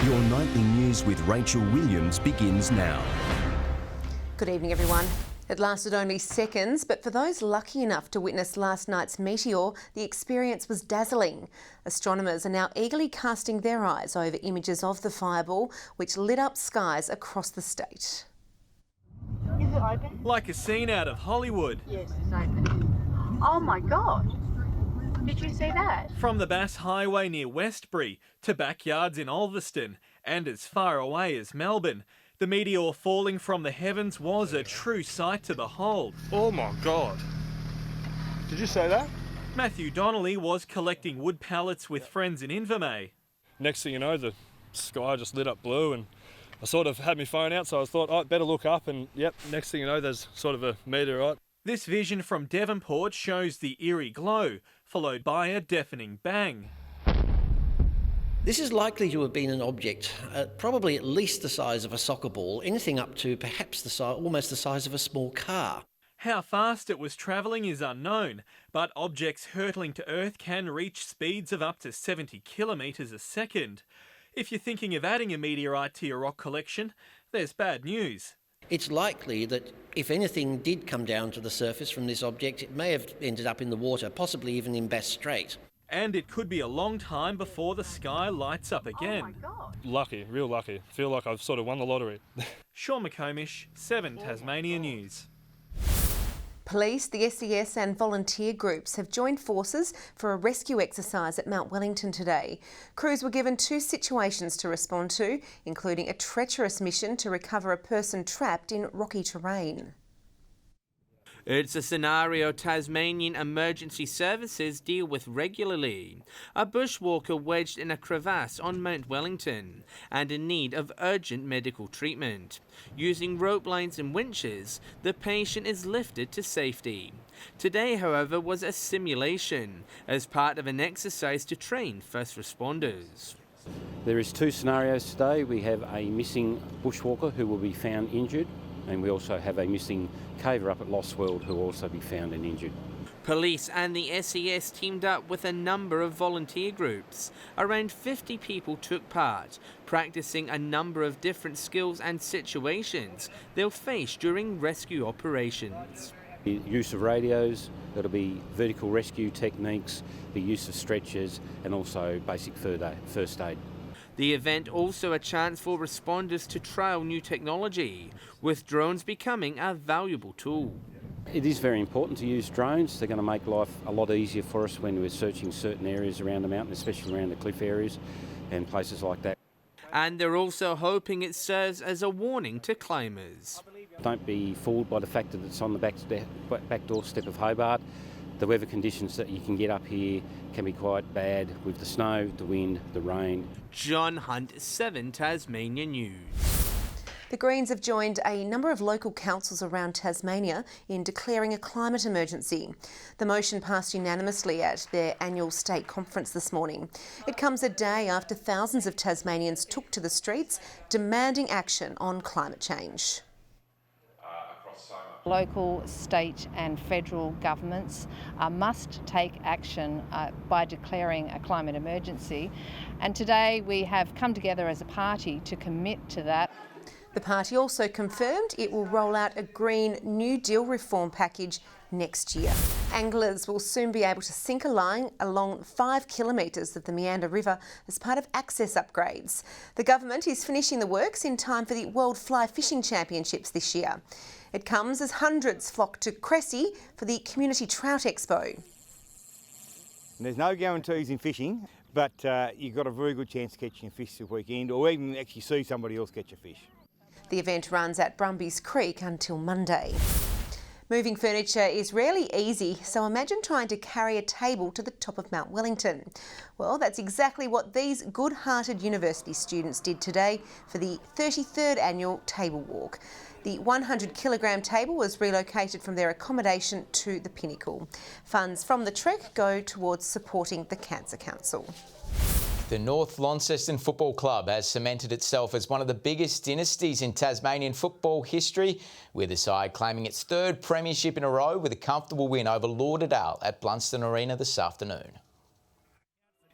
Your nightly news with Rachel Williams begins now. Good evening, everyone. It lasted only seconds, but for those lucky enough to witness last night's Meteor, the experience was dazzling. Astronomers are now eagerly casting their eyes over images of the fireball, which lit up skies across the state. Is it open? Like a scene out of Hollywood. Yes, it's open. Oh my God. Did you see that? From the Bass Highway near Westbury to backyards in Ulverston and as far away as Melbourne, the meteor falling from the heavens was a true sight to behold. Oh my God. Did you say that? Matthew Donnelly was collecting wood pallets with friends in Invermay. Next thing you know, the sky just lit up blue and I sort of had my phone out, so I thought, oh, better look up, and yep, next thing you know, there's sort of a meteorite. This vision from Devonport shows the eerie glow, followed by a deafening bang. This is likely to have been an object, probably at least the size of a soccer ball, anything up to perhaps almost the size of a small car. How fast it was travelling is unknown, but objects hurtling to Earth can reach speeds of up to 70 kilometres a second. If you're thinking of adding a meteorite to your rock collection, there's bad news. It's likely that if anything did come down to the surface from this object, it may have ended up in the water, possibly even in Bass Strait. And it could be a long time before the sky lights up again. Oh my God. Lucky, real lucky. Feel like I've sort of won the lottery. Sean McComish, 7 Tasmania News. Police, the SES and volunteer groups have joined forces for a rescue exercise at Mount Wellington today. Crews were given 2 situations to respond to, including a treacherous mission to recover a person trapped in rocky terrain. It's a scenario Tasmanian emergency services deal with regularly. A bushwalker wedged in a crevasse on Mount Wellington and in need of urgent medical treatment. Using rope lines and winches, the patient is lifted to safety. Today, however, was a simulation as part of an exercise to train first responders. There is 2 scenarios today. We have a missing bushwalker who will be found injured, and we also have a missing caver up at Lost World who will also be found and injured. Police and the SES teamed up with a number of volunteer groups. Around 50 people took part, practicing a number of different skills and situations they'll face during rescue operations. The use of radios, that'll be vertical rescue techniques, the use of stretchers, and also basic first aid. The event also a chance for responders to trial new technology, with drones becoming a valuable tool. It is very important to use drones. They're going to make life a lot easier for us when we're searching certain areas around the mountain, especially around the cliff areas and places like that. And they're also hoping it serves as a warning to climbers. Don't be fooled by the fact that it's on the back doorstep of Hobart. The weather conditions that you can get up here can be quite bad with the snow, the wind, the rain. John Hunt, 7 Tasmania News. The Greens have joined a number of local councils around Tasmania in declaring a climate emergency. The motion passed unanimously at their annual state conference this morning. It comes a day after thousands of Tasmanians took to the streets demanding action on climate change. Local, state and federal governments must take action by declaring a climate emergency, and today we have come together as a party to commit to that. The party also confirmed it will roll out a Green New Deal reform package next year. Anglers will soon be able to sink a line along 5 kilometres of the Meander River as part of access upgrades. The government is finishing the works in time for the World Fly Fishing Championships this year. It comes as hundreds flock to Cressy for the Community Trout Expo. And there's no guarantees in fishing, but you've got a very good chance of catching a fish this weekend, or even actually see somebody else catch a fish. The event runs at Brumbies Creek until Monday. Moving furniture is rarely easy, so imagine trying to carry a table to the top of Mount Wellington. Well, that's exactly what these good-hearted university students did today for the 33rd annual Table Walk. The 100-kilogram table was relocated from their accommodation to the Pinnacle. Funds from the trek go towards supporting the Cancer Council. The North Launceston Football Club has cemented itself as one of the biggest dynasties in Tasmanian football history, with the side claiming its 3rd premiership in a row with a comfortable win over Lauderdale at Blunston Arena this afternoon.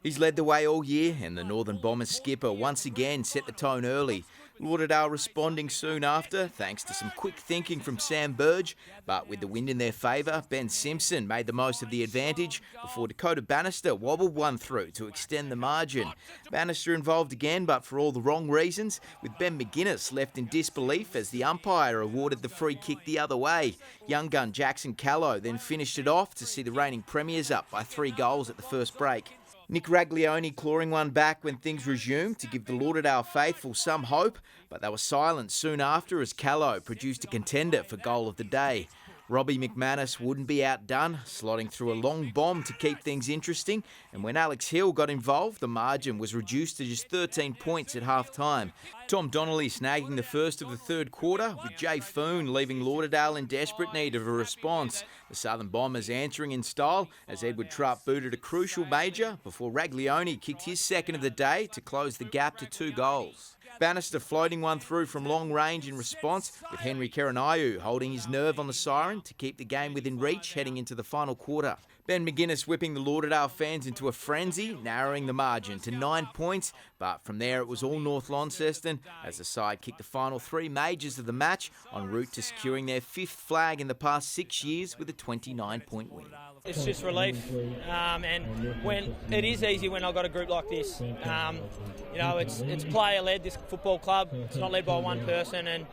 He's led the way all year, and the Northern Bombers skipper once again set the tone early. Lauderdale responding soon after, thanks to some quick thinking from Sam Burge, but with the wind in their favour, Ben Simpson made the most of the advantage before Dakota Bannister wobbled one through to extend the margin. Bannister involved again, but for all the wrong reasons, with Ben McGuinness left in disbelief as the umpire awarded the free kick the other way. Young gun Jackson Callow then finished it off to see the reigning premiers up by 3 goals at the first break. Nick Raglione clawing one back when things resumed to give the Lauderdale faithful some hope, but they were silent soon after as Callow produced a contender for goal of the day. Robbie McManus wouldn't be outdone, slotting through a long bomb to keep things interesting, and when Alex Hill got involved, the margin was reduced to just 13 points at half-time. Tom Donnelly snagging the first of the third quarter, with Jay Foon leaving Lauderdale in desperate need of a response. The Southern Bombers answering in style as Edward Trapp booted a crucial major before Raglione kicked his second of the day to close the gap to 2 goals. Bannister floating one through from long range in response, with Henry Keranayu holding his nerve on the siren to keep the game within reach heading into the final quarter. Ben McGuinness whipping the Lauderdale fans into a frenzy, narrowing the margin to 9 points, but from there it was all North Launceston as the side kicked the final 3 majors of the match en route to securing their 5th flag in the past 6 years with a 29-point win. It's just relief, and when it is easy when I've got a group like this. You know, it's player-led, this football club. It's not led by one person, and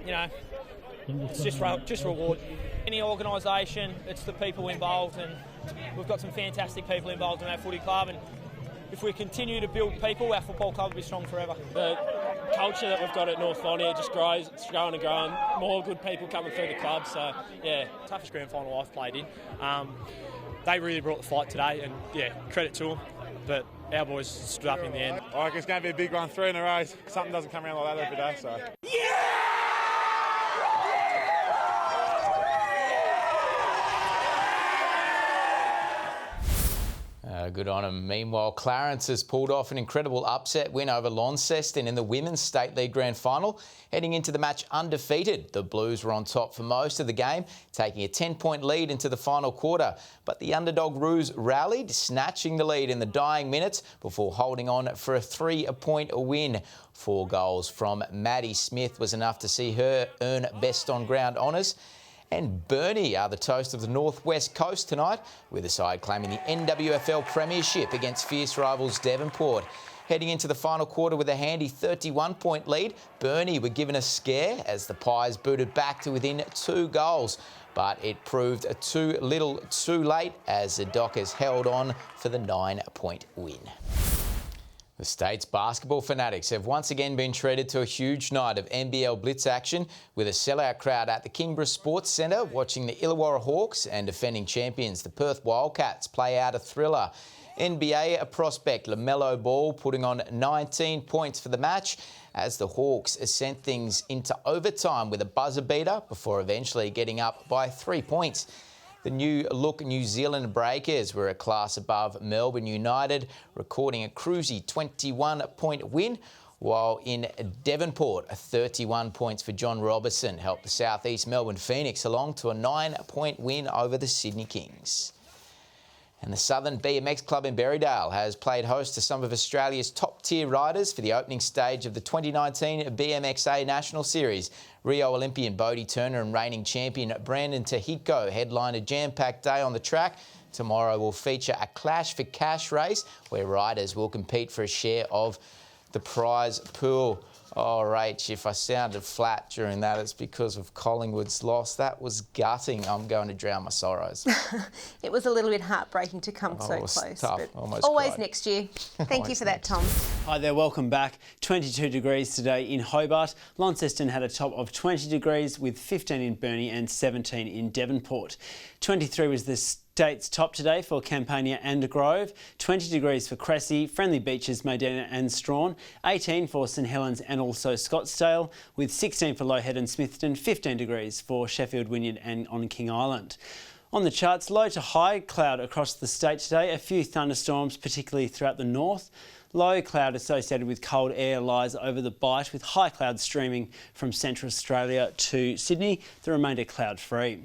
you know, it's just reward. Any organisation, it's the people involved, and we've got some fantastic people involved in our footy club, and if we continue to build people, our football club will be strong forever. The culture that we've got at North Lon here just grows, it's growing and growing, more good people coming through the club, so yeah, toughest grand final I've played in. They really brought the fight today, and yeah, credit to them, but our boys stood up in the end. I reckon it's going to be a big run, 3 in a row. Something doesn't come around like that every day, so. Good on him. Meanwhile, Clarence has pulled off an incredible upset win over Launceston in the Women's State League Grand Final. Heading into the match undefeated, the Blues were on top for most of the game, taking a 10-point lead into the final quarter. But the underdog Roos rallied, snatching the lead in the dying minutes before holding on for a 3-point win. 4 goals from Maddie Smith was enough to see her earn best on ground honours. And Burnie are the toast of the North West Coast tonight, with the side claiming the NWFL premiership against fierce rivals Devonport. Heading into the final quarter with a handy 31-point lead, Burnie were given a scare as the Pies booted back to within 2 goals. But it proved too little too late as the Dockers held on for the 9-point win. The state's basketball fanatics have once again been treated to a huge night of NBL Blitz action with a sellout crowd at the Kingborough Sports Centre watching the Illawarra Hawks and defending champions the Perth Wildcats play out a thriller. NBA prospect LaMelo Ball putting on 19 points for the match as the Hawks sent things into overtime with a buzzer beater before eventually getting up by 3 points. The new-look New Zealand Breakers were a class above Melbourne United, recording a cruisy 21-point win, while in Devonport, 31 points for John Robertson helped the South East Melbourne Phoenix along to a 9-point win over the Sydney Kings. And the Southern BMX Club in Berrydale has played host to some of Australia's top-tier riders for the opening stage of the 2019 BMXA National Series. Rio Olympian Bodie Turner and reigning champion Brandon Tehiko headline a jam-packed day on the track. Tomorrow will feature a Clash for Cash race where riders will compete for a share of the prize pool. Oh, Rach, if I sounded flat during that, it's because of Collingwood's loss. That was gutting. I'm going to drown my sorrows. It was a little bit heartbreaking to come so close. Tough. But Almost always cried. next year. Thank you for that, Tom. Hi there, welcome back. 22 degrees today in Hobart. Launceston had a top of 20 degrees with 15 in Burnie and 17 in Devonport. 23 was the state's top today for Campania and Grove, 20 degrees for Cressy, Friendly Beaches, Modena and Strawn, 18 for St Helens and also Scottsdale, with 16 for Low Head and Smithton, 15 degrees for Sheffield, Wynyard and on King Island. On the charts, low to high cloud across the state today, a few thunderstorms, particularly throughout the north. Low cloud associated with cold air lies over the Bight, with high cloud streaming from Central Australia to Sydney, the remainder cloud-free.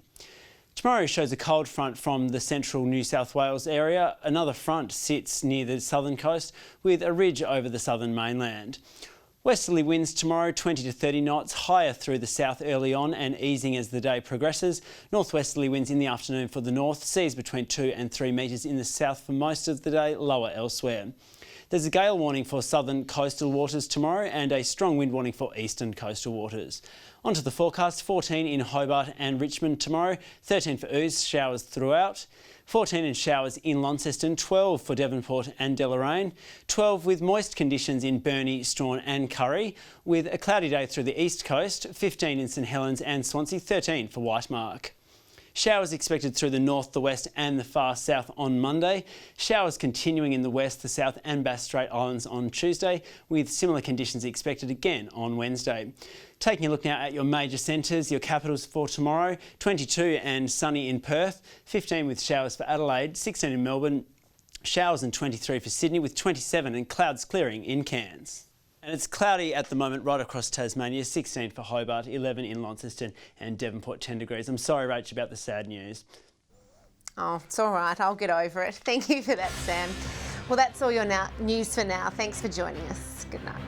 Tomorrow shows a cold front from the central New South Wales area. Another front sits near the southern coast with a ridge over the southern mainland. Westerly winds tomorrow 20 to 30 knots, higher through the south early on and easing as the day progresses. Northwesterly winds in the afternoon for the north, seas between 2 and 3 metres in the south for most of the day, lower elsewhere. There's a gale warning for southern coastal waters tomorrow and a strong wind warning for eastern coastal waters. Onto the forecast, 14 in Hobart and Richmond tomorrow, 13 for Ouse, showers throughout. 14 in showers in Launceston, 12 for Devonport and Deloraine, 12 with moist conditions in Burnie, Strawn and Curry, with a cloudy day through the east coast, 15 in St Helens and Swansea, 13 for Whitemark. Showers expected through the north, the west and the far south on Monday. Showers continuing in the west, the south and Bass Strait Islands on Tuesday, with similar conditions expected again on Wednesday. Taking a look now at your major centres, your capitals for tomorrow, 22 and sunny in Perth, 15 with showers for Adelaide, 16 in Melbourne, showers and 23 for Sydney, with 27 and clouds clearing in Cairns. And it's cloudy at the moment right across Tasmania, 16 for Hobart, 11 in Launceston and Devonport, 10 degrees. I'm sorry, Rach, about the sad news. Oh, it's all right. I'll get over it. Thank you for that, Sam. Well, that's all your news for now. Thanks for joining us. Good night.